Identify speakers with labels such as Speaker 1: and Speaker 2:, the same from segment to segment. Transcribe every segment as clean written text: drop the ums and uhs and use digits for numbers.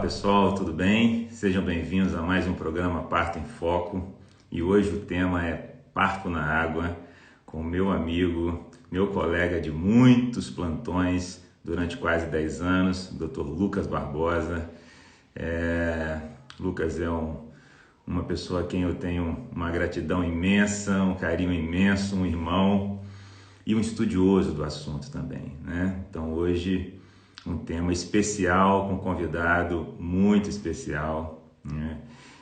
Speaker 1: pessoal, tudo bem? Sejam bem-vindos a mais um programa Parto em Foco. E hoje o tema é Parto na Água, com o meu amigo, meu colega de muitos plantões durante quase 10 anos, Dr. Lucas Barbosa. Lucas é uma pessoa a quem eu tenho uma gratidão imensa, um carinho imenso, um irmão e um estudioso do assunto também, né? Então hoje um tema especial, com um convidado muito especial, né?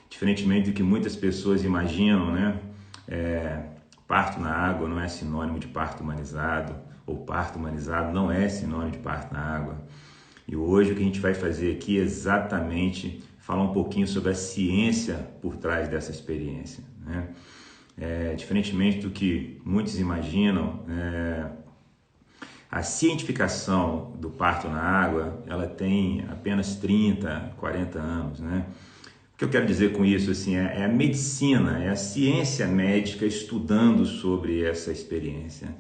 Speaker 1: Diferentemente do que muitas pessoas imaginam, né? Parto na água não é sinônimo de parto humanizado, ou parto humanizado não é sinônimo de parto na água. E hoje o que a gente vai fazer aqui é exatamente falar um pouquinho sobre a ciência por trás dessa experiência, né? Diferentemente do que muitos imaginam, a cientificação do parto na água, ela tem apenas 30, 40 anos, né? O que eu quero dizer com isso, assim, é a medicina, é a ciência médica estudando sobre essa experiência.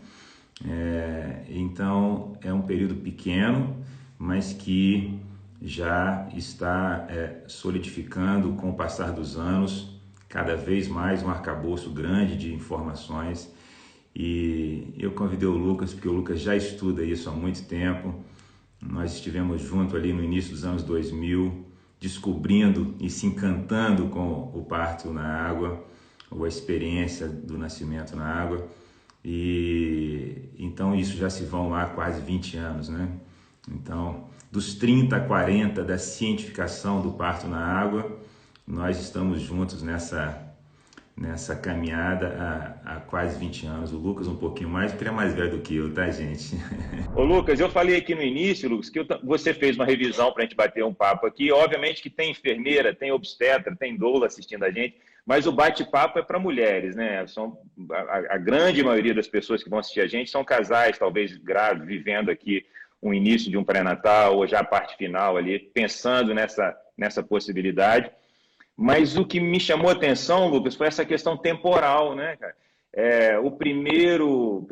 Speaker 1: Então, é um período pequeno, mas que já está solidificando com o passar dos anos, cada vez mais um arcabouço grande de informações. E eu convidei o Lucas porque o Lucas já estuda isso há muito tempo. Nós estivemos juntos ali no início dos anos 2000, descobrindo e se encantando com o parto na água, ou a experiência do nascimento na água. E então isso já se vão lá quase 20 anos, né? Então, dos 30 a 40 da cientificação do parto na água, nós estamos juntos nessa caminhada há quase 20 anos. O Lucas um pouquinho mais, porque ele é mais velho do que eu, tá, gente?
Speaker 2: Ô, Lucas, eu falei aqui no início, Lucas, que você fez uma revisão para a gente bater um papo aqui. Obviamente que tem enfermeira, tem obstetra, tem doula assistindo a gente, mas o bate-papo é para mulheres, né? A grande maioria das pessoas que vão assistir a gente são casais, talvez grávidos, vivendo aqui o início de um pré-natal ou já a parte final ali, pensando nessa possibilidade. Mas o que me chamou a atenção, Lucas, foi essa questão temporal, né, cara? O primeiro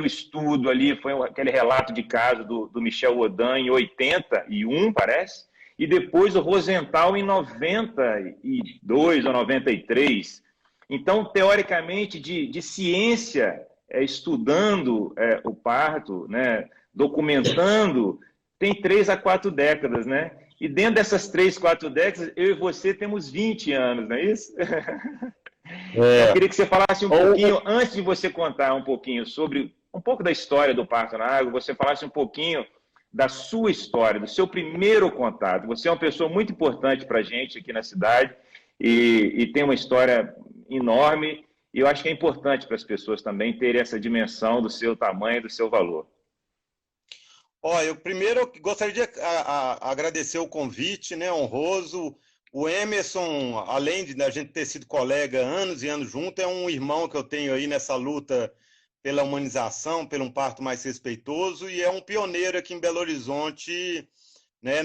Speaker 2: estudo ali foi aquele relato de caso do Michel Odin em 81, parece, e depois o Rosenthal em 92 ou 93. Então, teoricamente, de ciência, estudando o parto, né, documentando, tem 3 a 4 décadas, né? E dentro dessas 3, 4 décadas, eu e você temos 20 anos, não é isso? Então, eu
Speaker 3: É,
Speaker 2: queria que você falasse um
Speaker 3: ou,
Speaker 2: pouquinho, antes de você contar um pouquinho sobre um pouco da história do parto na água, você falasse um pouquinho da sua história, do seu primeiro contato. Você é uma pessoa muito importante para a gente aqui na cidade e tem uma história enorme. E eu acho que é importante para as pessoas também terem essa dimensão do seu tamanho e do seu valor.
Speaker 3: eu primeiro gostaria de agradecer o convite, né, honroso. O Emerson, além de a gente ter sido colega anos e anos junto, é um irmão que eu tenho aí nessa luta pela humanização, pelo um parto mais respeitoso, e é um pioneiro aqui em Belo Horizonte, né,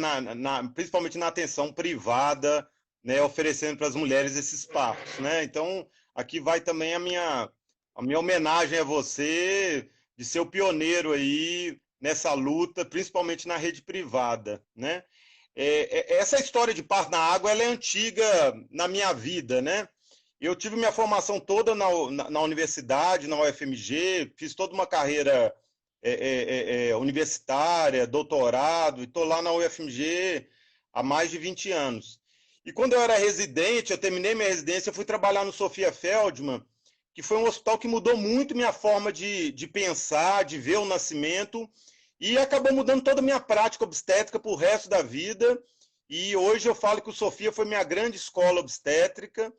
Speaker 3: principalmente na atenção privada, né, oferecendo para as mulheres esses partos, né? Então, aqui vai também a minha homenagem a você de ser o pioneiro aí nessa luta, principalmente na rede privada, né? Essa história de parto na água, ela é antiga na minha vida, né? Eu tive minha formação toda na universidade, na UFMG, fiz toda uma carreira universitária, doutorado, e estou lá na UFMG há mais de 20 anos. E quando eu era residente, eu terminei minha residência, eu fui trabalhar no Sofia Feldman, que foi um hospital que mudou muito minha forma de pensar, de ver o nascimento, e acabou mudando toda a minha prática obstétrica para o resto da vida. E hoje eu falo que o Sofia foi minha grande escola obstétrica.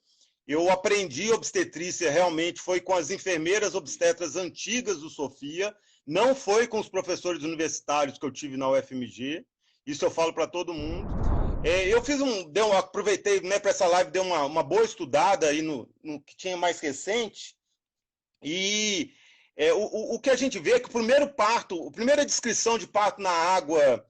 Speaker 3: Eu aprendi obstetrícia realmente, foi com as enfermeiras obstetras antigas do Sofia, não foi com os professores universitários que eu tive na UFMG. Isso eu falo para todo mundo. Eu aproveitei, né, para essa live, dei uma boa estudada aí no que tinha mais recente. E o que a gente vê é que a primeira descrição de parto na água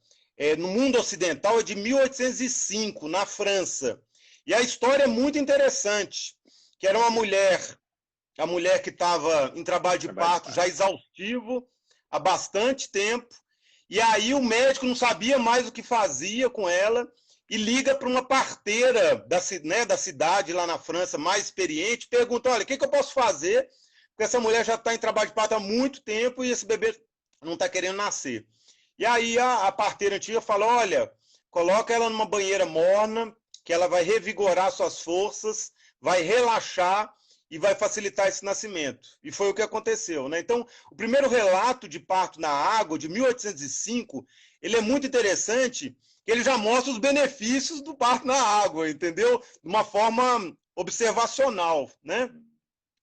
Speaker 3: no mundo ocidental é de 1805, na França. E a história é muito interessante, que era a mulher que estava em trabalho de parto já exaustivo há bastante tempo, e aí o médico não sabia mais o que fazia com ela, e liga para uma parteira da cidade lá na França, mais experiente, pergunta, olha, o que eu posso fazer? Porque essa mulher já está em trabalho de parto há muito tempo e esse bebê não está querendo nascer. E aí a parteira antiga falou, olha, coloca ela numa banheira morna, que ela vai revigorar suas forças, vai relaxar e vai facilitar esse nascimento. E foi o que aconteceu, né? Então, o primeiro relato de parto na água, de 1805, ele é muito interessante, que ele já mostra os benefícios do parto na água, entendeu? De uma forma observacional, né?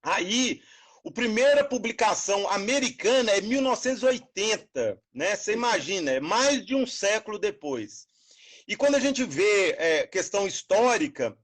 Speaker 3: Aí, a primeira publicação americana é 1980, né? Você imagina, é mais de um século depois. E quando a gente vê questão histórica,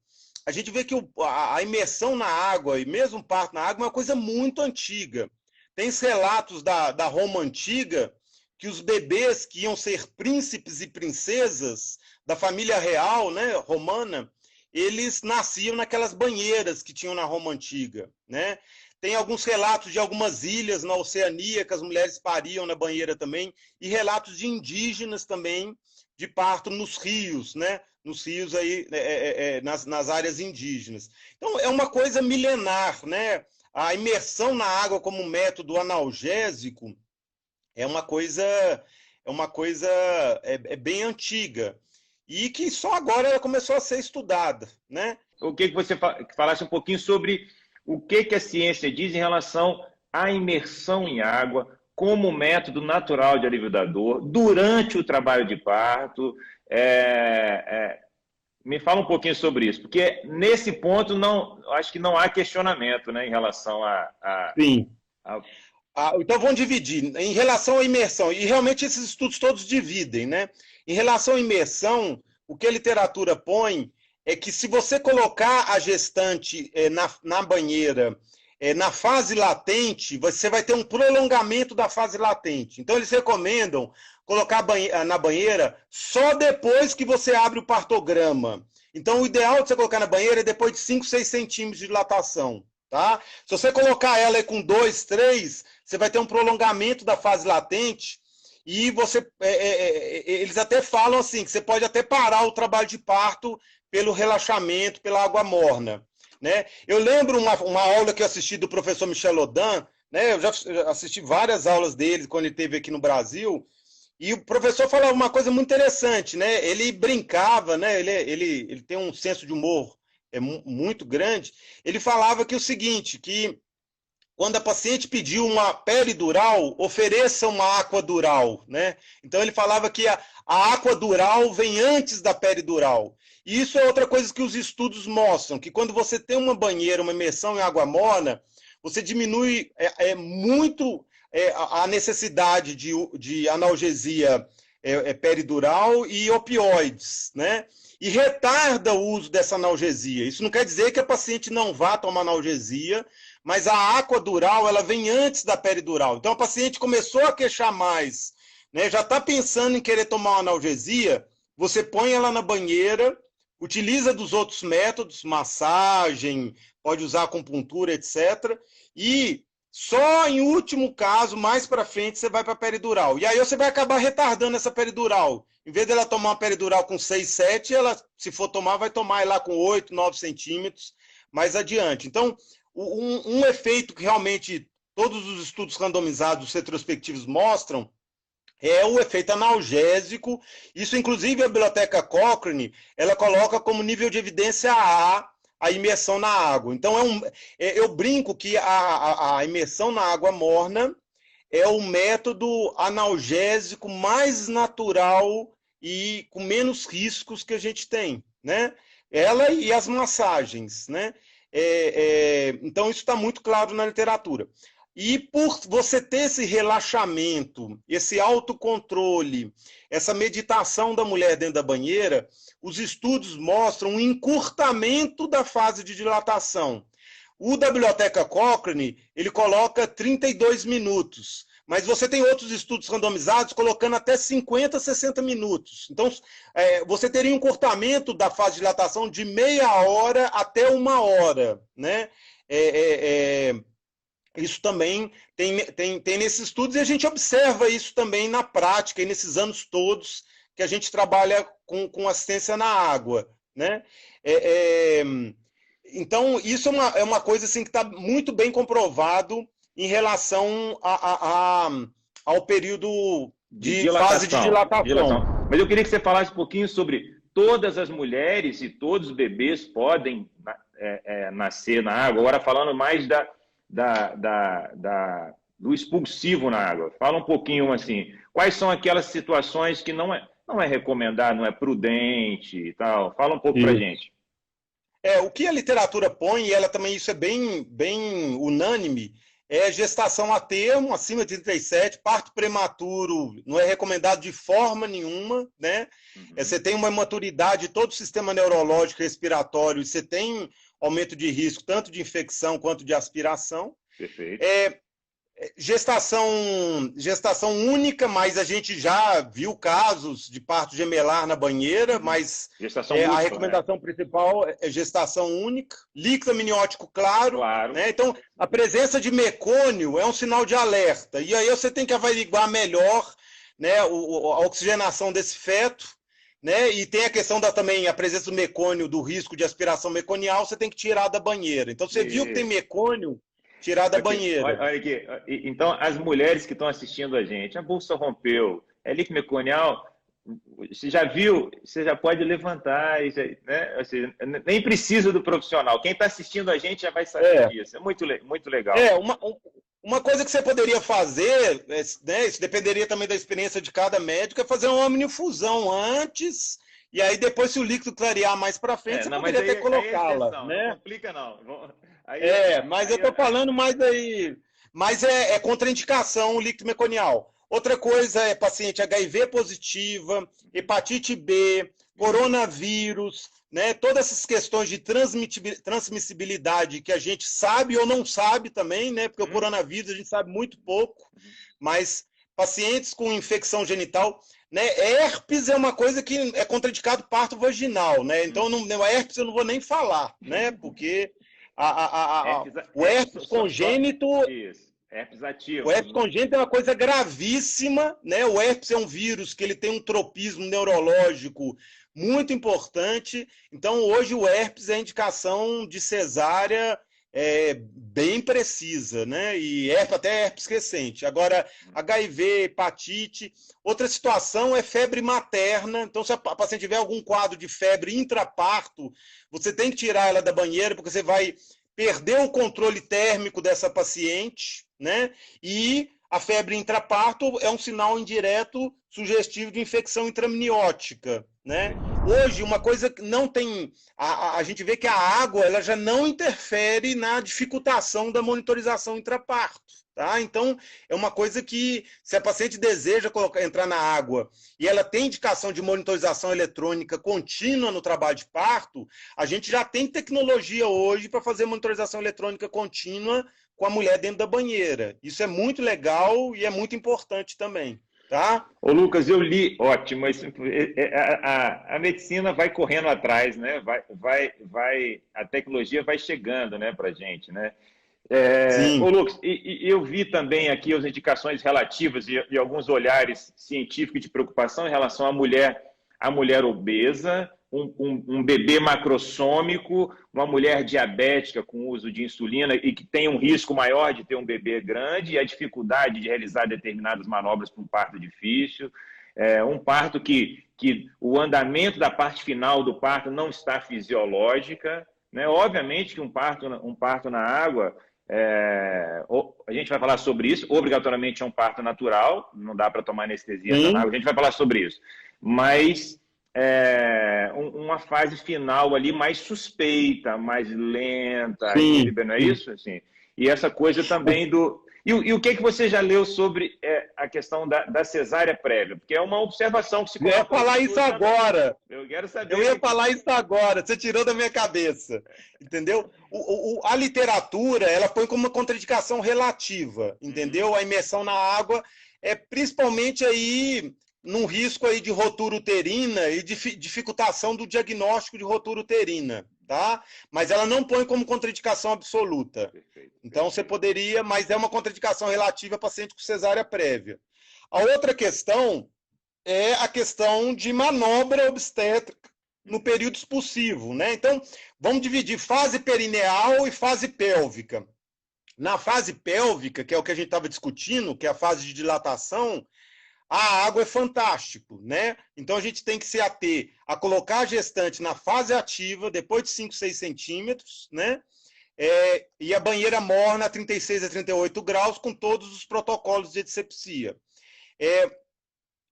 Speaker 3: a gente vê que a imersão na água, e mesmo o parto na água, é uma coisa muito antiga. Tem relatos da Roma Antiga que os bebês que iam ser príncipes e princesas da família real, né, romana, eles nasciam naquelas banheiras que tinham na Roma Antiga, né? Tem alguns relatos de algumas ilhas na Oceania que as mulheres pariam na banheira também, e relatos de indígenas também de parto nos rios, né? Nos rios aí, nas áreas indígenas. Então, é uma coisa milenar, né? A imersão na água como método analgésico é uma coisa bem antiga e que só agora ela começou a ser estudada, né?
Speaker 2: O que você falasse um pouquinho sobre o que a ciência diz em relação à imersão em água como método natural de alívio da dor durante o trabalho de parto. Me fala um pouquinho sobre isso, porque nesse ponto acho que não há questionamento, né, em relação
Speaker 3: Sim. Então vamos dividir. Em relação à imersão, e realmente esses estudos todos dividem, né? Em relação à imersão, o que a literatura põe é que se você colocar a gestante na banheira, na fase latente, você vai ter um prolongamento da fase latente. Então eles recomendam colocar na banheira só depois que você abre o partograma. Então o ideal de você colocar na banheira é depois de 5, 6 centímetros de dilatação. Tá? Se você colocar ela com 2, 3, você vai ter um prolongamento da fase latente e eles até falam assim, que você pode até parar o trabalho de parto pelo relaxamento, pela água morna. Né? Eu lembro uma aula que eu assisti do professor Michel Odan, né? Eu já assisti várias aulas dele quando ele esteve aqui no Brasil, e o professor falava uma coisa muito interessante, né? Ele brincava, né? Ele tem um senso de humor muito grande. Ele falava que o seguinte, que quando a paciente pediu uma peridural, ofereça uma aquadural, né? Então ele falava que a aquadural vem antes da peridural. E isso é outra coisa que os estudos mostram, que quando você tem uma banheira, uma imersão em água morna, você diminui muito a necessidade de analgesia peridural e opioides, né? E retarda o uso dessa analgesia. Isso não quer dizer que a paciente não vá tomar analgesia, mas a aquadural ela vem antes da peridural. Então a paciente começou a queixar mais, né? Já está pensando em querer tomar uma analgesia, você põe ela na banheira, utiliza dos outros métodos, massagem, pode usar acupuntura, etc. E só em último caso, mais para frente, você vai para a peridural. E aí você vai acabar retardando essa peridural. Em vez dela tomar uma peridural com 6, 7, ela, se for tomar, vai tomar lá com 8, 9 centímetros mais adiante. Então, um efeito que realmente todos os estudos randomizados retrospectivos mostram é o efeito analgésico. Isso, inclusive, a Biblioteca Cochrane, ela coloca como nível de evidência a imersão na água. Então, eu brinco que a imersão na água morna é o método analgésico mais natural e com menos riscos que a gente tem, né? Ela e as massagens, né? Então, isso está muito claro na literatura. E por você ter esse relaxamento, esse autocontrole, essa meditação da mulher dentro da banheira, os estudos mostram um encurtamento da fase de dilatação. O da Biblioteca Cochrane, ele coloca 32 minutos, mas você tem outros estudos randomizados colocando até 50, 60 minutos. Então, você teria um encurtamento da fase de dilatação de meia hora até 1 hora, né? Isso também tem nesses estudos e a gente observa isso também na prática, e nesses anos todos que a gente trabalha com assistência na água, né? Então, isso é uma coisa assim, que está muito bem comprovado em relação ao período de fase de dilatação.
Speaker 2: Mas eu queria que você falasse um pouquinho sobre todas as mulheres e todos os bebês podem nascer na água. Agora, falando mais do expulsivo na água. Fala um pouquinho assim, quais são aquelas situações que não é recomendado, não é prudente e tal. Fala um pouco para a gente.
Speaker 3: O que a literatura põe, e ela também, isso é bem unânime, é gestação a termo, acima de 37, parto prematuro não é recomendado de forma nenhuma, né? Você tem uma imaturidade de todo o sistema neurológico e respiratório, e você tem aumento de risco, tanto de infecção quanto de aspiração.
Speaker 2: Perfeito.
Speaker 3: Gestação única, mas a gente já viu casos de parto gemelar na banheira, mas
Speaker 2: múltipla,
Speaker 3: a recomendação principal é gestação única, líquido amniótico claro. Né? Então, a presença de mecônio é um sinal de alerta, e aí você tem que averiguar melhor, né, a oxigenação desse feto, né? E tem a questão também a presença do mecônio, do risco de aspiração meconial, você tem que tirar da banheira. Então, você viu que tem mecônio, tirar da banheira.
Speaker 2: Olha aqui. Então, as mulheres que estão assistindo a gente, a bolsa rompeu, é líquido meconial, você já viu, você já pode levantar, né? Assim, nem precisa do profissional. Quem está assistindo a gente já vai saber disso. É muito legal.
Speaker 3: Uma coisa que você poderia fazer, né, isso dependeria também da experiência de cada médico, é fazer uma amniofusão antes, e aí depois, se o líquido clarear mais para frente, você poderia até colocá-la. Né?
Speaker 2: Não complica, não.
Speaker 3: Mas eu estou falando mais aí. Mas é contraindicação o líquido meconial. Outra coisa é paciente HIV positiva, hepatite B, coronavírus, né? Todas essas questões de transmissibilidade que a gente sabe ou não sabe também, né? Porque o coronavírus a gente sabe muito pouco, mas pacientes com infecção genital, né? Herpes é uma coisa que é contraindicado parto vaginal, né? Então, herpes eu não vou nem falar, né? Porque o herpes congênito.
Speaker 2: Isso. Herpes ativo.
Speaker 3: O herpes congênito é uma coisa gravíssima, né? O herpes é um vírus que ele tem um tropismo neurológico muito importante. Então, hoje o herpes é a indicação de cesárea bem precisa, né? E até herpes recente. Agora, HIV, hepatite. Outra situação é febre materna. Então, se a paciente tiver algum quadro de febre intraparto, você tem que tirar ela da banheira, porque você vai perder o controle térmico dessa paciente, né? E a febre intraparto é um sinal indireto sugestivo de infecção intramniótica, né? Hoje, uma coisa que não tem... A gente vê que a água ela já não interfere na dificultação da monitorização intraparto. Tá? Então, é uma coisa que, se a paciente deseja entrar na água e ela tem indicação de monitorização eletrônica contínua no trabalho de parto, a gente já tem tecnologia hoje para fazer monitorização eletrônica contínua com a mulher dentro da banheira. Isso é muito legal e é muito importante também. Tá?
Speaker 2: Ô Lucas, eu li, ótimo, a medicina vai correndo atrás, né? A tecnologia vai chegando, né, para a gente, né? Ô Lucas, eu vi também aqui as indicações relativas e alguns olhares científicos de preocupação em relação à mulher obesa, um bebê macrossômico, uma mulher diabética com uso de insulina e que tem um risco maior de ter um bebê grande e a dificuldade de realizar determinadas manobras para um parto difícil, um parto que o andamento da parte final do parto não está fisiológica, né? Obviamente que um parto na água, a gente vai falar sobre isso, obrigatoriamente é um parto natural, não dá para tomar anestesia na água, a gente vai falar sobre isso, mas uma fase final ali mais suspeita, mais lenta, não é isso? Assim, e essa coisa também do... E o que você já leu sobre a questão da cesárea prévia? Porque é uma observação que se coloca...
Speaker 3: Eu ia falar isso agora.
Speaker 2: Eu quero saber.
Speaker 3: Eu ia falar isso agora. Você tirou da minha cabeça. Entendeu? A literatura, ela põe como uma contraindicação relativa. Entendeu? A imersão na água é principalmente aí num risco aí de rotura uterina e de dificultação do diagnóstico de rotura uterina. Tá? Mas ela não põe como contraindicação absoluta. Perfeito. Então, você poderia, mas é uma contraindicação relativa a paciente com cesárea prévia. A outra questão é a questão de manobra obstétrica no período expulsivo, né? Então, vamos dividir fase perineal e fase pélvica. Na fase pélvica, que é o que a gente estava discutindo, que é a fase de dilatação, a água é fantástico, né? Então a gente tem que se ater a colocar a gestante na fase ativa, depois de 5, 6 centímetros, né? E a banheira morna a 36 a 38 graus, com todos os protocolos de disepsia.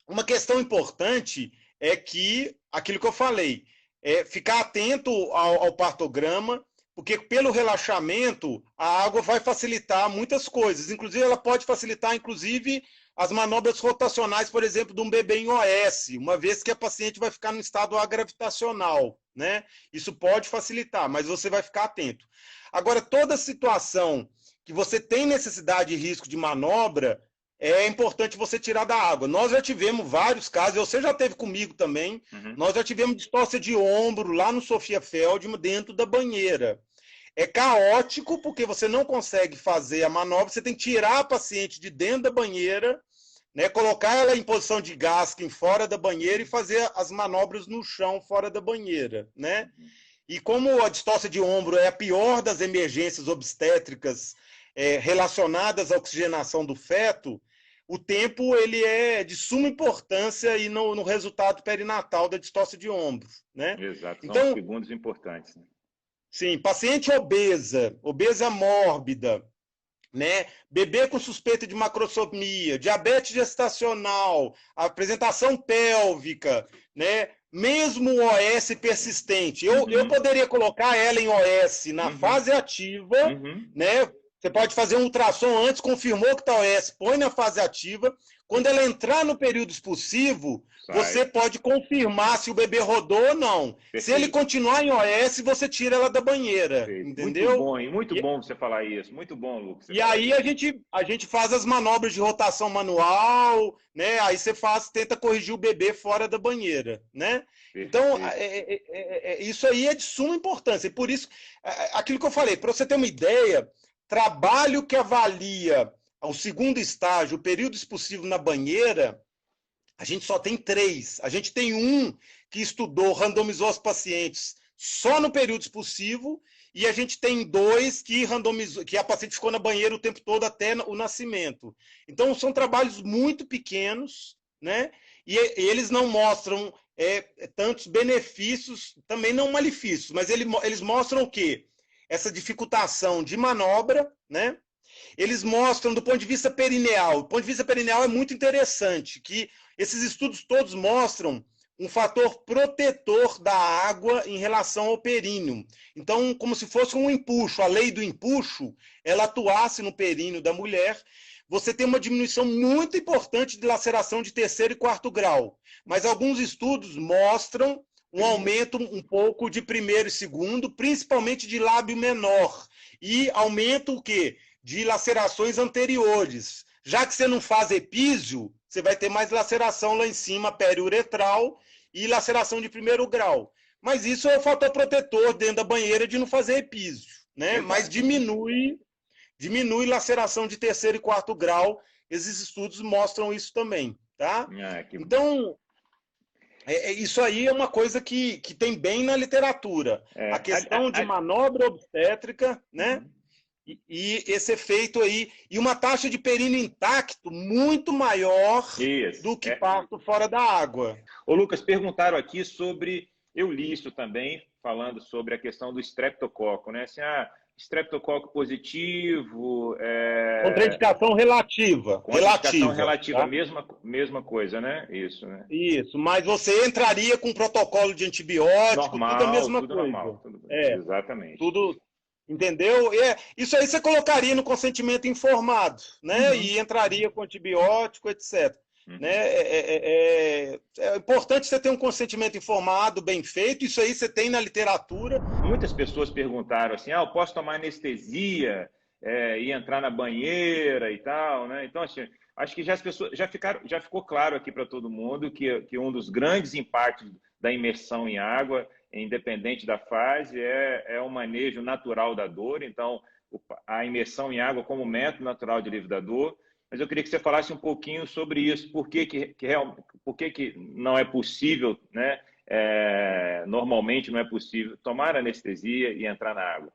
Speaker 3: Uma questão importante é que, aquilo que eu falei, ficar atento ao partograma, porque pelo relaxamento, a água vai facilitar muitas coisas. Inclusive, ela pode facilitar, inclusive, as manobras rotacionais, por exemplo, de um bebê em OS, uma vez que a paciente vai ficar no estado agravitacional, né? Isso pode facilitar, mas você vai ficar atento. Agora, toda situação que você tem necessidade e risco de manobra, é importante você tirar da água. Nós já tivemos vários casos, você já teve comigo também, nós já tivemos distócia de ombro lá no Sofia Feldman, dentro da banheira. É caótico, porque você não consegue fazer a manobra, você tem que tirar a paciente de dentro da banheira, né, colocar ela em posição de gasking fora da banheira e fazer as manobras no chão fora da banheira, né? E como a distócia de ombro é a pior das emergências obstétricas relacionadas à oxigenação do feto, o tempo ele é de suma importância e no resultado perinatal da distócia de ombro, né?
Speaker 2: Exato, são
Speaker 3: então,
Speaker 2: segundos importantes. Né?
Speaker 3: Sim, paciente obesa mórbida, né? Bebê com suspeita de macrosomia, diabetes gestacional, apresentação pélvica, né? Mesmo o OS persistente. Eu poderia colocar ela em OS na fase ativa, né? Você pode fazer um ultrassom antes, confirmou que está OS, põe na fase ativa. Quando ela entrar no período expulsivo, você pode confirmar se o bebê rodou ou não. Perfeito. Se ele continuar em OS, você tira ela da banheira. Perfeito. Entendeu?
Speaker 2: Muito bom, e muito bom você falar isso. Muito bom, Lucas.
Speaker 3: E aí a gente faz as manobras de rotação manual, né? Aí você tenta corrigir o bebê fora da banheira, né? Perfeito. Então, isso aí é de suma importância. E por isso, aquilo que eu falei, para você ter uma ideia, trabalho que avalia o segundo estágio, o período expulsivo na banheira, a gente só tem 3. A gente tem um que estudou, randomizou os pacientes só no período expulsivo, e a gente tem 2 que randomizou, que a paciente ficou na banheira o tempo todo até o nascimento. Então, são trabalhos muito pequenos, né? E eles não mostram tantos benefícios, também não malefícios, mas eles mostram o quê? Essa dificultação de manobra, né? Eles mostram do ponto de vista perineal. Do ponto de vista perineal é muito interessante, que esses estudos todos mostram um fator protetor da água em relação ao períneo. Então, como se fosse um empuxo, a lei do empuxo, ela atuasse no períneo da mulher, você tem uma diminuição muito importante de laceração de 3º e 4º grau. Mas alguns estudos mostram um aumento um pouco de 1º e 2º, principalmente de lábio menor. E aumento o quê? De lacerações anteriores. Já que você não faz epísio, você vai ter mais laceração lá em cima, periuretral, e laceração de 1º grau. Mas isso é o fator protetor dentro da banheira de não fazer epísio, né? Mas diminui laceração de 3º e 4º grau. Esses estudos mostram isso também, tá? Então, isso aí é uma coisa que tem bem na literatura. A questão de manobra obstétrica, né? E esse efeito aí, e uma taxa de períneo intacto muito maior do que parto fora da água.
Speaker 2: Ô Lucas, perguntaram aqui sobre, eu li isso também, falando sobre a questão do estreptococo, né? Assim, estreptococo positivo...
Speaker 3: Contraindicação relativa.
Speaker 2: Contraindicação relativa, tá? mesma coisa, né? Isso, né?
Speaker 3: Isso, mas você entraria com protocolo de antibiótico,
Speaker 2: normal,
Speaker 3: tudo a mesma coisa.
Speaker 2: Normal, exatamente.
Speaker 3: Tudo... Entendeu? Isso aí você colocaria no consentimento informado, né? E entraria com antibiótico, etc. Né? É importante você ter um consentimento informado, bem feito. Isso aí você tem na literatura.
Speaker 2: Muitas pessoas perguntaram assim: eu posso tomar anestesia e entrar na banheira e tal, né? Então, assim, acho que as pessoas já ficou claro aqui para todo mundo que um dos grandes impactos da imersão em água, independente da fase, é o manejo natural da dor. Então, a imersão em água como método natural de alívio da dor. mas eu queria que você falasse um pouquinho sobre isso, por que que não é possível, né? Normalmente não é possível tomar anestesia e entrar na água.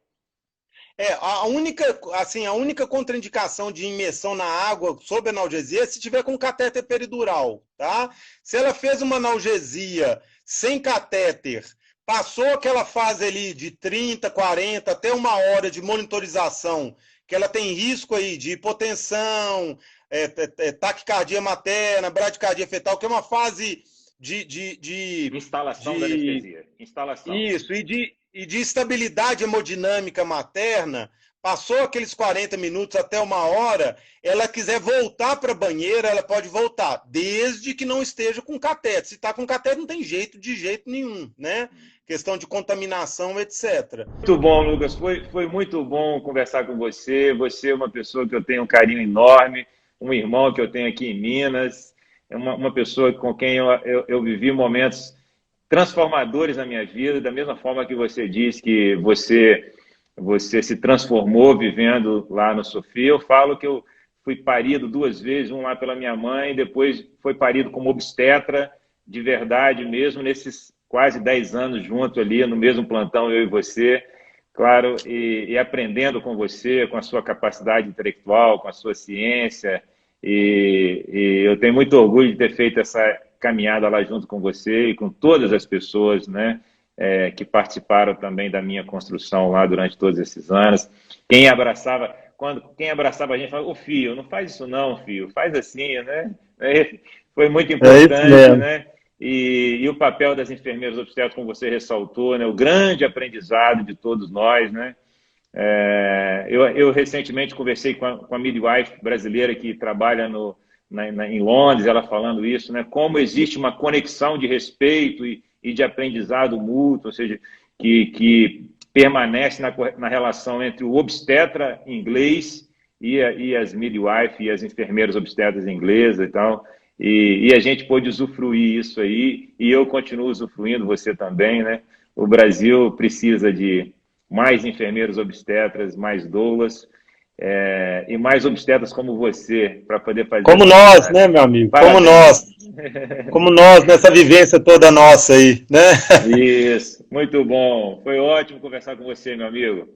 Speaker 3: A única contraindicação de imersão na água sob analgesia é se tiver com catéter peridural, tá? Se ela fez uma analgesia sem catéter, passou aquela fase ali de 30, 40, até 1 hora de monitorização, que ela tem risco aí de hipotensão, taquicardia materna, bradicardia fetal, que é uma fase de
Speaker 2: instalação da anestesia. Instalação.
Speaker 3: Isso, e de estabilidade hemodinâmica materna, passou aqueles 40 minutos até 1 hora, ela quiser voltar para a banheira, ela pode voltar, desde que não esteja com catéter. Se está com catéter, não tem jeito, de jeito nenhum, né? Questão de contaminação, etc.
Speaker 2: Muito bom, Lucas. Foi muito bom conversar com você. Você é uma pessoa que eu tenho um carinho enorme, um irmão que eu tenho aqui em Minas, é uma pessoa com quem eu vivi momentos transformadores na minha vida, da mesma forma que você disse que você se transformou vivendo lá no Sofia. Eu falo que eu fui parido 2 vezes, um lá pela minha mãe, depois foi parido como obstetra, de verdade mesmo, nesses quase 10 anos junto ali, no mesmo plantão, eu e você, claro, e aprendendo com você, com a sua capacidade intelectual, com a sua ciência, e eu tenho muito orgulho de ter feito essa caminhada lá junto com você e com todas as pessoas, né, que participaram também da minha construção lá durante todos esses anos. Quem abraçava a gente falava: ô filho, não faz isso não, filho, faz assim, né? Foi muito importante, né? E o papel das enfermeiras obstetras, como você ressaltou, né, o grande aprendizado de todos nós, né? Eu recentemente conversei com a midwife brasileira que trabalha em Londres, ela falando isso, né? Como existe uma conexão de respeito e de aprendizado mútuo, ou seja, que permanece na relação entre o obstetra inglês e as midwife e as enfermeiras obstetras inglesas e tal. E a gente pôde usufruir isso aí, e eu continuo usufruindo, você também, né? O Brasil precisa de mais enfermeiros obstetras, mais doulas, e mais obstetras como você, para poder fazer...
Speaker 3: Como nós, né, meu amigo?
Speaker 2: Parabéns.
Speaker 3: Como nós, nessa vivência toda nossa aí, né?
Speaker 2: Isso, muito bom. Foi ótimo conversar com você, meu amigo.